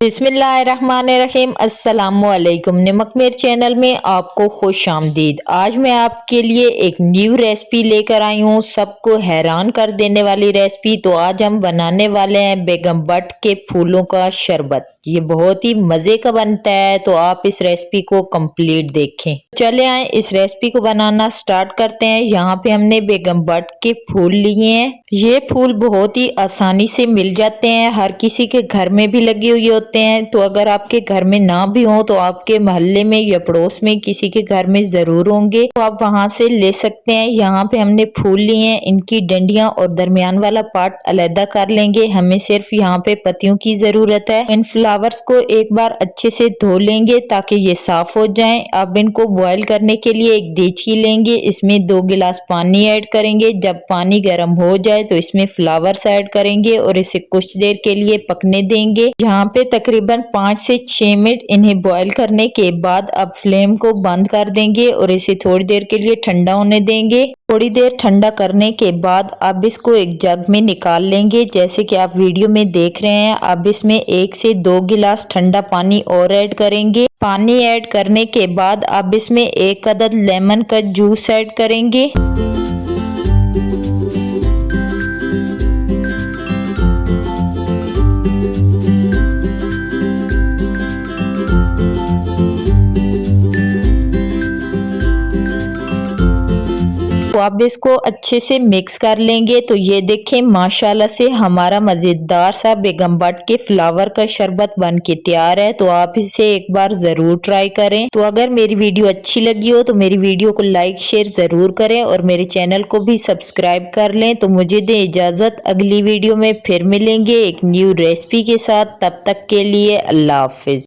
बिस्मिल्लाहिर्रहमानिर्रहीम। अस्सलामुअलैकुम। नमक मिर्च चैनल में आपको खुश आमदीद। आज मैं आपके लिए एक न्यू रेसिपी लेकर आई हूँ, सबको हैरान कर देने वाली रेसिपी। तो आज हम बनाने वाले हैं बैगन बट के फूलों का शरबत। ये बहुत ही मज़े का बनता है, तो आप इस रेसिपी को कंप्लीट देखें। चले आए इस रेसिपी को बनाना स्टार्ट करते हैं। यहाँ पे हमने बैगन बट के फूल लिए हैं। ये फूल बहुत ही आसानी से मिल जाते हैं, हर किसी के घर में भी लगे हुए होते हैं। तो अगर आपके घर में ना भी हो तो आपके मोहल्ले में या पड़ोस में किसी के घर में जरूर होंगे, तो आप वहां से ले सकते हैं। यहाँ पे हमने फूल लिए हैं, इनकी डंडियां और दरमियान वाला पार्ट अलग कर लेंगे। हमें सिर्फ यहाँ पे पत्तियों की जरूरत है। इन फ्लावर्स को एक बार अच्छे से धो लेंगे ताकि ये साफ हो जाएं। अब इनको बॉईल करने के लिए एक देचकी लेंगे, इसमें 2 गिलास पानी ऐड करेंगे। जब पानी गर्म हो जाए तो इसमें फ्लावर्स ऐड करेंगे और इसे कुछ देर के लिए पकने देंगे। यहाँ पे तकरीबन 5 से 6 मिनट इन्हें बॉईल करने के बाद अब फ्लेम को बंद कर देंगे और इसे थोड़ी देर के लिए ठंडा होने देंगे। थोड़ी देर ठंडा करने के बाद अब इसको एक जग में निकाल लेंगे, जैसे कि आप वीडियो में देख रहे हैं। अब इसमें 1 से 2 गिलास ठंडा पानी और ऐड करेंगे। पानी ऐड करने के बाद अब इसमें 1 अदद लेमन का जूस ऐड करेंगे। तो अब इसको अच्छे से मिक्स कर लेंगे। तो ये देखें, माशाल्लाह से हमारा मज़ेदार सा बैगन बट के फ्लावर का शरबत बन के तैयार है। तो आप इसे एक बार ज़रूर ट्राई करें। तो अगर मेरी वीडियो अच्छी लगी हो तो मेरी वीडियो को लाइक शेयर ज़रूर करें और मेरे चैनल को भी सब्सक्राइब कर लें। तो मुझे दें इजाज़त, अगली वीडियो में फिर मिलेंगे एक न्यू रेसिपी के साथ। तब तक के लिए अल्लाह हाफिज़।